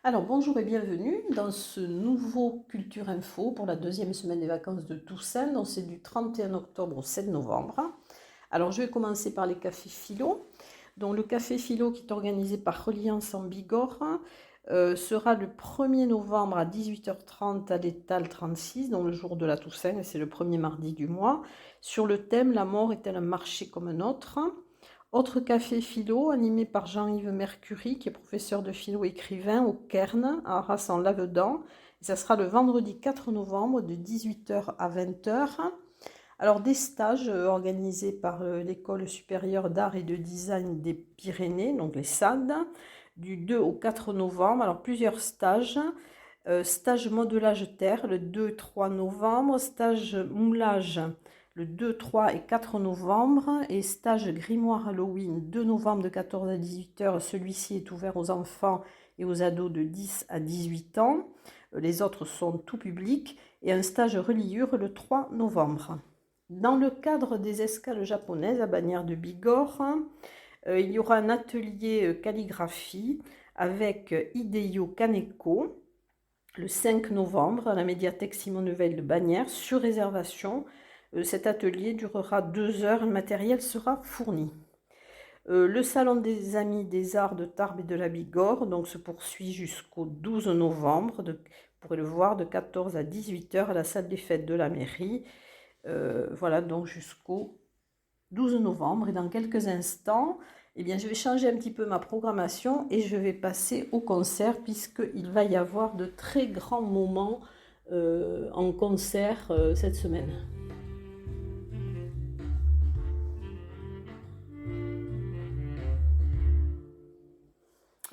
Alors bonjour et bienvenue dans ce nouveau Culture Info pour la deuxième semaine des vacances de Toussaint. Donc c'est du 31 octobre au 7 novembre. Alors je vais commencer par les cafés philo. Donc le café philo qui est organisé par Reliance en Bigorre sera le 1er novembre à 18h30 à l'étal 36, donc le jour de la Toussaint, et c'est le premier mardi du mois, sur le thème « La mort est-elle un marché comme un autre ?» Autre café philo animé par Jean-Yves Mercury, qui est professeur de philo écrivain au Cairn, à Arras en Lavedan. Et ça sera le vendredi 4 novembre de 18h à 20h. Alors des stages organisés par l'École supérieure d'art et de design des Pyrénées, donc les SAD, du 2 au 4 novembre. Alors plusieurs stages. Stage modelage terre le 2-3 novembre, stage moulage le 2, 3 et 4 novembre et stage grimoire Halloween 2 novembre de 14 à 18h. Celui-ci est ouvert aux enfants et aux ados de 10 à 18 ans. Les autres sont tout public et un stage reliure le 3 novembre. Dans le cadre des escales japonaises à Bagnères de Bigorre, il y aura un atelier calligraphie avec Hideo Kaneko le 5 novembre à la médiathèque Simone Veil de Bagnères sur réservation. Cet atelier durera 2 heures, le matériel sera fourni. Le salon des amis des arts de Tarbes et de la Bigorre donc, se poursuit jusqu'au 12 novembre, vous pourrez le voir, de 14 à 18h à la salle des fêtes de la mairie. Voilà, donc jusqu'au 12 novembre. Et dans quelques instants, eh bien, je vais changer un petit peu ma programmation et je vais passer au concert puisqu'il va y avoir de très grands moments en concert cette semaine.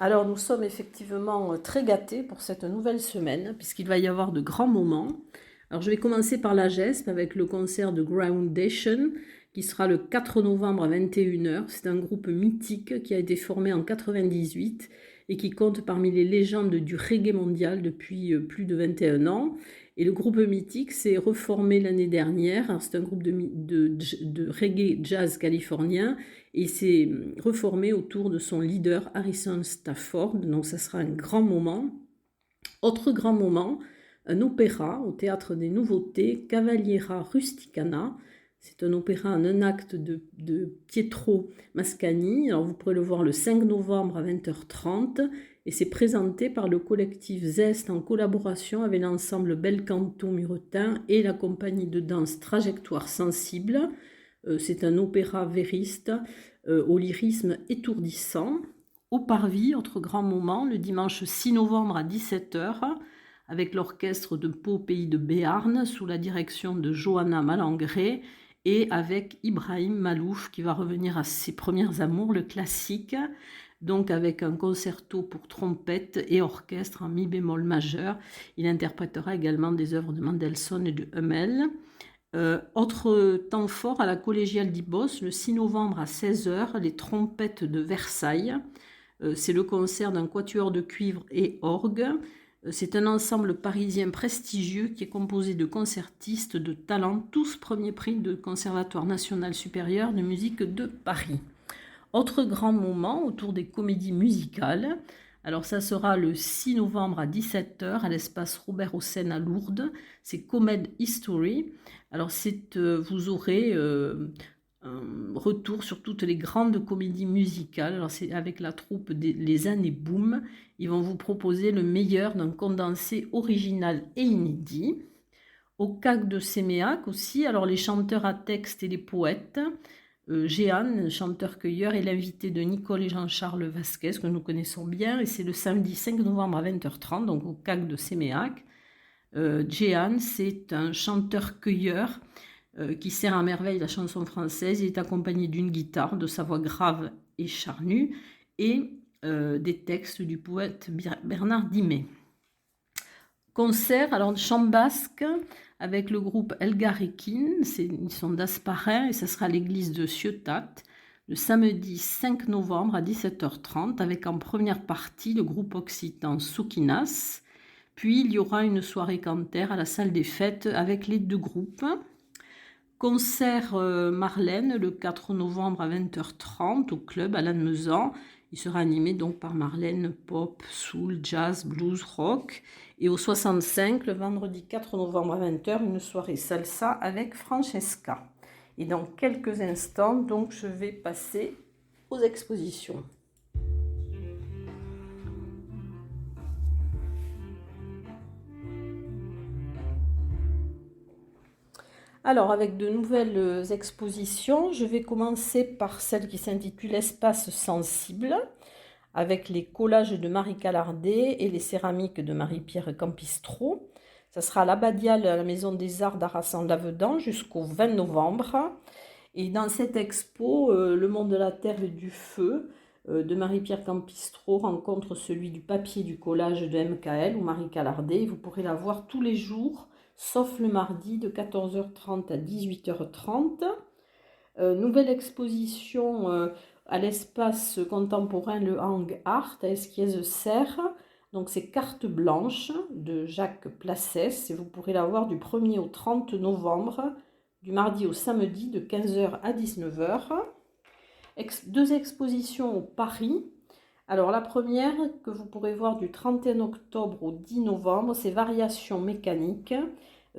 Alors nous sommes effectivement très gâtés pour cette nouvelle semaine puisqu'il va y avoir de grands moments. Alors je vais commencer par la GESP avec le concert de Groundation qui sera le 4 novembre à 21h. C'est un groupe mythique qui a été formé en 98 et qui compte parmi les légendes du reggae mondial depuis plus de 21 ans. Et le groupe mythique s'est reformé l'année dernière. C'est un groupe de reggae jazz californien et il s'est reformé autour de son leader Harrison Stafford. Donc ça sera un grand moment. Autre grand moment, un opéra au Théâtre des Nouveautés, Cavaliera Rusticana. C'est un opéra en un acte de Pietro Mascagni. Alors vous pourrez le voir le 5 novembre à 20h30 et c'est présenté par le collectif Zest en collaboration avec l'ensemble Bel Canto Muretin et la compagnie de danse Trajectoire Sensible. C'est un opéra vériste au lyrisme étourdissant. Au Parvis, autre grand moment, le dimanche 6 novembre à 17h, avec l'orchestre de Pau Pays de Béarn, sous la direction de Johanna Malangré, et avec Ibrahim Malouf, qui va revenir à ses premières amours, le classique, donc avec un concerto pour trompette et orchestre en mi bémol majeur. Il interprétera également des œuvres de Mendelssohn et de Hummel. Autre temps fort à la collégiale d'Ibos, le 6 novembre à 16h, les trompettes de Versailles. C'est le concert d'un quatuor de cuivre et orgue. C'est un ensemble parisien prestigieux qui est composé de concertistes de talent, tous premier prix de Conservatoire national supérieur de musique de Paris. Autre grand moment autour des comédies musicales. Alors ça sera le 6 novembre à 17h à l'espace Robert Hossein à Lourdes. C'est Comède History. Alors vous aurez un retour sur toutes les grandes comédies musicales. Alors c'est avec la troupe Les Années Boom. Ils vont vous proposer le meilleur d'un condensé original et inédit. Au CAC de Séméac aussi, alors les chanteurs à texte et les poètes. Jeanne, chanteur-cueilleur, est l'invité de Nicole et Jean-Charles Vasquez, que nous connaissons bien, et c'est le samedi 5 novembre à 20h30, donc au CAC de Séméac. Jeanne, c'est un chanteur-cueilleur qui sert à merveille la chanson française. Il est accompagné d'une guitare, de sa voix grave et charnue, et des textes du poète Bernard Dimet. Concert, alors chant basque, avec le groupe Elgarekin, ils sont d'Asparin, et ça sera à l'église de Ciotat, le samedi 5 novembre à 17h30, avec en première partie le groupe occitan Soukinas. Puis il y aura une soirée cantaire à la salle des fêtes avec les deux groupes. Concert Marlène le 4 novembre à 20h30 au club à Lannemezan. Il sera animé donc par Marlène, pop, soul, jazz, blues, rock. Et au 65, le vendredi 4 novembre à 20h, une soirée salsa avec Francesca. Et dans quelques instants, donc, je vais passer aux expositions. Alors, avec de nouvelles expositions, je vais commencer par celle qui s'intitule Espace sensible, avec les collages de Marie Calardet et les céramiques de Marie-Pierre Campistro. Ça sera à l'Abbadiale à la Maison des Arts d'Arras-en-Lavedan jusqu'au 20 novembre. Et dans cette expo, Le monde de la terre et du feu de Marie-Pierre Campistro rencontre celui du papier du collage de MKL ou Marie Calardet. Vous pourrez la voir tous les jours, sauf le mardi de 14h30 à 18h30. Nouvelle exposition à l'espace contemporain Le Hang Art à Esquiez-Serres. Donc c'est Carte blanche de Jacques Placès et vous pourrez la voir du 1er au 30 novembre, du mardi au samedi de 15h à 19h. Deux expositions au Paris. Alors la première que vous pourrez voir du 31 octobre au 10 novembre, c'est Variations mécaniques.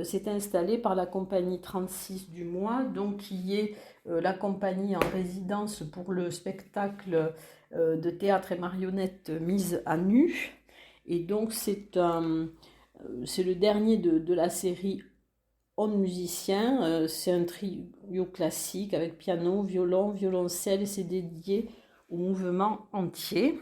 C'est installé par la compagnie 36 du mois, donc qui est la compagnie en résidence pour le spectacle de théâtre et marionnettes mise à nu. Et donc c'est le dernier de la série On musicien. C'est un trio classique avec piano, violon, violoncelle et c'est dédié au mouvement entier.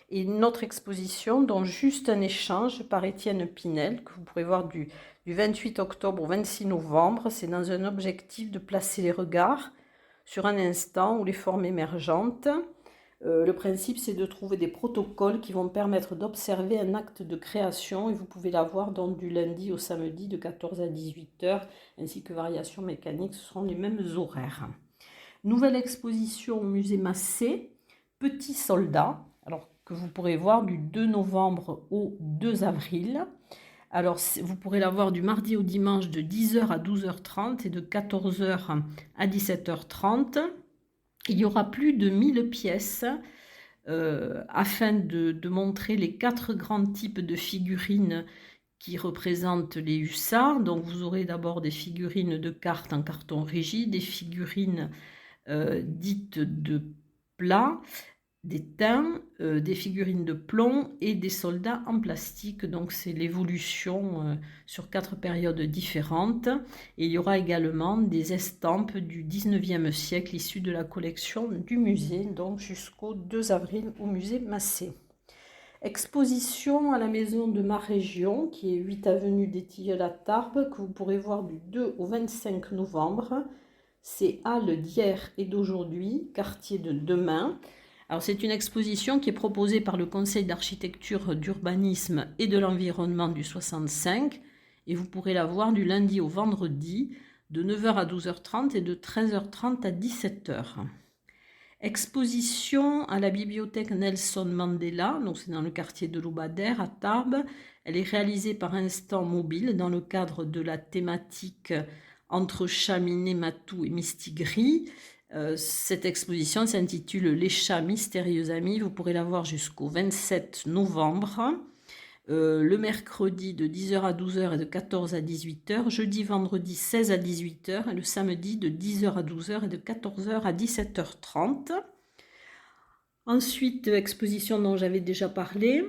Et une autre exposition, dont Juste un échange par Étienne Pinel, que vous pourrez voir du 28 octobre au 26 novembre. C'est dans un objectif de placer les regards sur un instant ou les formes émergentes. Le principe, c'est de trouver des protocoles qui vont permettre d'observer un acte de création et vous pouvez la voir donc du lundi au samedi de 14 à 18h, ainsi que Variations mécaniques, ce seront les mêmes horaires. Nouvelle exposition au musée Massé, Petits soldats, alors que vous pourrez voir du 2 novembre au 2 avril. Alors, vous pourrez la voir du mardi au dimanche de 10h à 12h30 et de 14h à 17h30. Il y aura plus de 1000 pièces afin de montrer les 4 grands types de figurines qui représentent les hussards. Donc, vous aurez d'abord des figurines de cartes en carton rigide, des figurines dites de plat, des teints, des figurines de plomb et des soldats en plastique. Donc c'est l'évolution sur 4 périodes différentes. Et il y aura également des estampes du 19e siècle issues de la collection du musée, donc jusqu'au 2 avril au musée Massé. Exposition à la maison de ma région, qui est 8 avenue des Tilleuls à Tarbes, que vous pourrez voir du 2 au 25 novembre. C'est Halles d'hier et d'aujourd'hui, quartier de demain. Alors c'est une exposition qui est proposée par le Conseil d'architecture, d'urbanisme et de l'environnement du 65 et vous pourrez la voir du lundi au vendredi de 9h à 12h30 et de 13h30 à 17h. Exposition à la bibliothèque Nelson Mandela, donc c'est dans le quartier de l'Aubadère à Tarbes. Elle est réalisée par Instant Mobile dans le cadre de la thématique Entre chats, matou et mistigris. Cette exposition s'intitule Les chats mystérieux amis. Vous pourrez la voir jusqu'au 27 novembre, le mercredi de 10h à 12h et de 14 à 18h, jeudi, vendredi 16 à 18h et le samedi de 10h à 12h et de 14h à 17h30. Ensuite, exposition dont j'avais déjà parlé,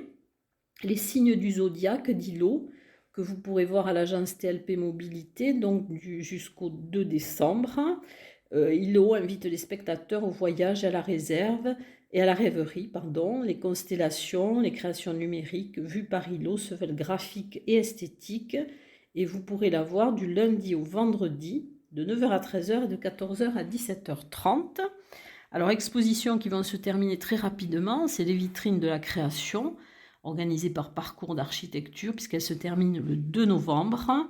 Les signes du zodiaque d'Ilo, que vous pourrez voir à l'agence TLP Mobilité, donc jusqu'au 2 décembre. Ilo invite les spectateurs au voyage, à la réserve et à la rêverie, les constellations, les créations numériques vues par Ilo se veulent graphiques et esthétiques et vous pourrez la voir du lundi au vendredi de 9h à 13h et de 14h à 17h30. Alors expositions qui vont se terminer très rapidement, c'est les vitrines de la création organisées par Parcours d'architecture puisqu'elles se terminent le 2 novembre.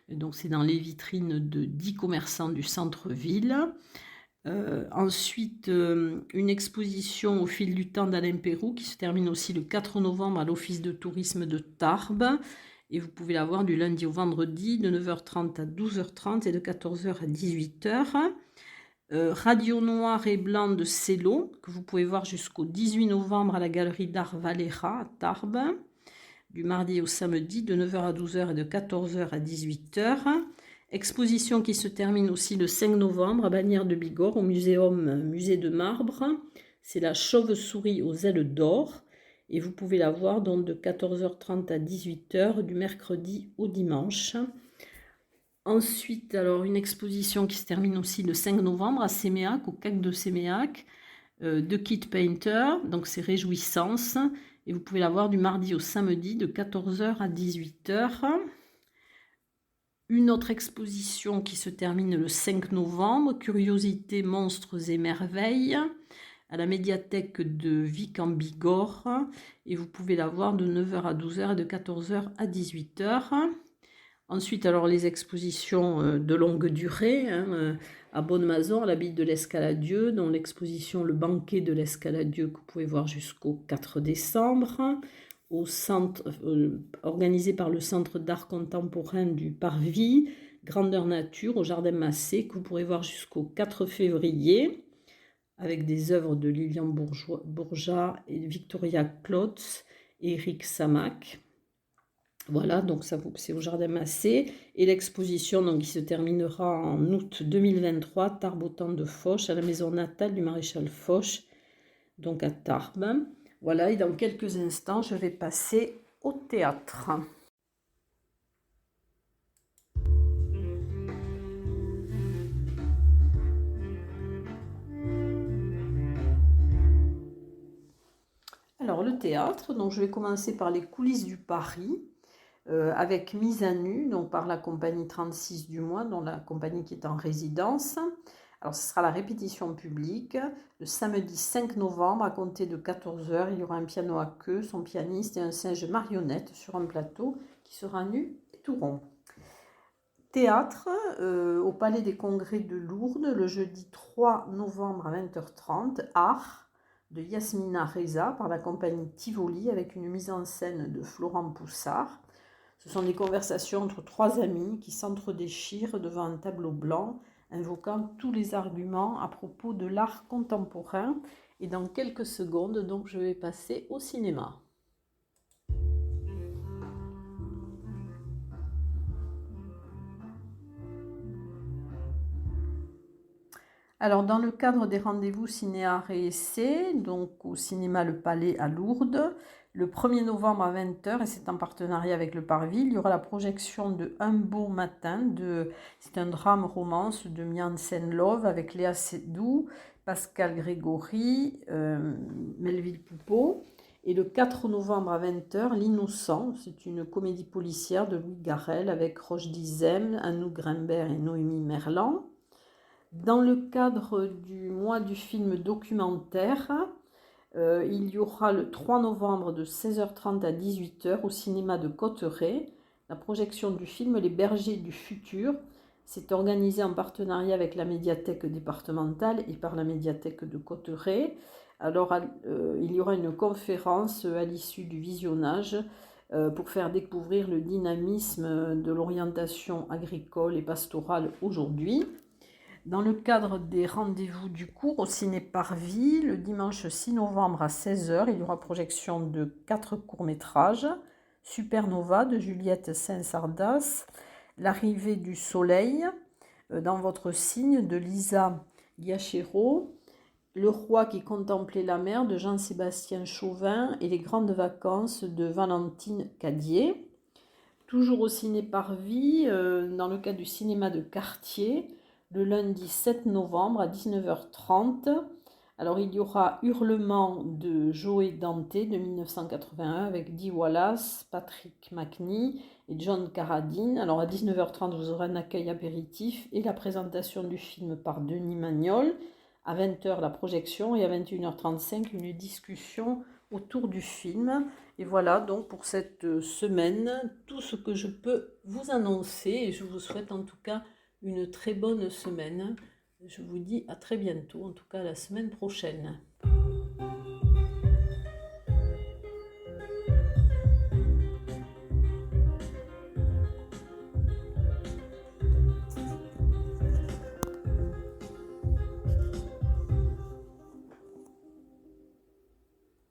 Donc c'est dans les vitrines de 10 commerçants du centre-ville. Ensuite, une exposition au fil du temps d'Alain Pérou qui se termine aussi le 4 novembre à l'Office de tourisme de Tarbes. Et vous pouvez la voir du lundi au vendredi de 9h30 à 12h30 et de 14h à 18h. Radio Noir et Blanc de Cello, que vous pouvez voir jusqu'au 18 novembre à la Galerie d'Art Valera à Tarbes, du mardi au samedi de 9h à 12h et de 14h à 18h. Exposition qui se termine aussi le 5 novembre à Bagnères de Bigorre au musée de marbre. C'est la chauve-souris aux ailes d'or et vous pouvez la voir donc de 14h30 à 18h du mercredi au dimanche. Ensuite, alors une exposition qui se termine aussi le 5 novembre à Séméac, au CAC de Séméac, de Kit Painter, donc c'est Réjouissance, et vous pouvez la voir du mardi au samedi de 14h à 18h. Une autre exposition qui se termine le 5 novembre, Curiosités, monstres et merveilles, à la médiathèque de Vic en Bigorre, et vous pouvez la voir de 9h à 12h et de 14h à 18h. Ensuite, alors les expositions de longue durée, à Bonne-Mazon, à l'abbaye de l'Escaladieu, dont l'exposition Le Banquet de l'Escaladieu que vous pouvez voir jusqu'au 4 décembre, au centre, organisé par le Centre d'art contemporain du Parvis, Grandeur Nature, au Jardin Massé, que vous pourrez voir jusqu'au 4 février, avec des œuvres de Lilian Bourgeat et Victoria Klotz et Eric Samac. Voilà, donc ça c'est au Jardin Massé. Et l'exposition donc, qui se terminera en août 2023, Tarbes au temps de Foch, à la maison natale du maréchal Foch, donc à Tarbes. Voilà, et dans quelques instants, je vais passer au théâtre. Alors, le théâtre, donc je vais commencer par les coulisses du Paris. Avec Mise à nu, donc par la compagnie 36 du mois, dont la compagnie qui est en résidence. Alors ce sera la répétition publique le samedi 5 novembre à compter de 14h. Il y aura un piano à queue, son pianiste et un singe marionnette sur un plateau qui sera nu et tout rond. Théâtre au Palais des Congrès de Lourdes le jeudi 3 novembre à 20h30. Art de Yasmina Reza par la compagnie Tivoli avec une mise en scène de Florent Poussard. Ce sont des conversations entre trois amis qui s'entre-déchirent devant un tableau blanc, invoquant tous les arguments à propos de l'art contemporain. Et dans quelques secondes, donc, je vais passer au cinéma. Alors, dans le cadre des rendez-vous ciné-art et essai, donc au cinéma Le Palais à Lourdes, le 1er novembre à 20h, et c'est en partenariat avec le Parvis, il y aura la projection de Un beau matin, c'est un drame-romance de Mian Sen Love avec Léa Seydoux, Pascal Grégory, Melville Poupeau. Et le 4 novembre à 20h, L'Innocent, c'est une comédie policière de Louis Garrel avec Roche Dizem, Anouk Grimbert et Noémie Merlan. Dans le cadre du mois du film documentaire, il y aura le 3 novembre de 16h30 à 18h au cinéma de Cotteret la projection du film Les Bergers du Futur. C'est organisé en partenariat avec la médiathèque départementale et par la médiathèque de Cotteret. Alors, il y aura une conférence à l'issue du visionnage pour faire découvrir le dynamisme de l'orientation agricole et pastorale aujourd'hui. Dans le cadre des rendez-vous du cours au Ciné Parvis, le dimanche 6 novembre à 16h, il y aura projection de 4 courts-métrages. Supernova de Juliette Saint-Sardas, L'arrivée du soleil dans votre signe de Lisa Giachero, Le roi qui contemplait la mer de Jean-Sébastien Chauvin et Les grandes vacances de Valentine Cadier. Toujours au Ciné Parvis, dans le cadre du cinéma de quartier, le lundi 7 novembre à 19h30. Alors il y aura Hurlement de Joe Dante de 1981 avec Dee Wallace, Patrick Macnee et John Carradine. Alors à 19h30 vous aurez un accueil apéritif et la présentation du film par Denis Magnol. À 20h la projection et à 21h35 une discussion autour du film. Et voilà donc pour cette semaine tout ce que je peux vous annoncer et je vous souhaite en tout cas une très bonne semaine. Je vous dis à très bientôt, en tout cas la semaine prochaine.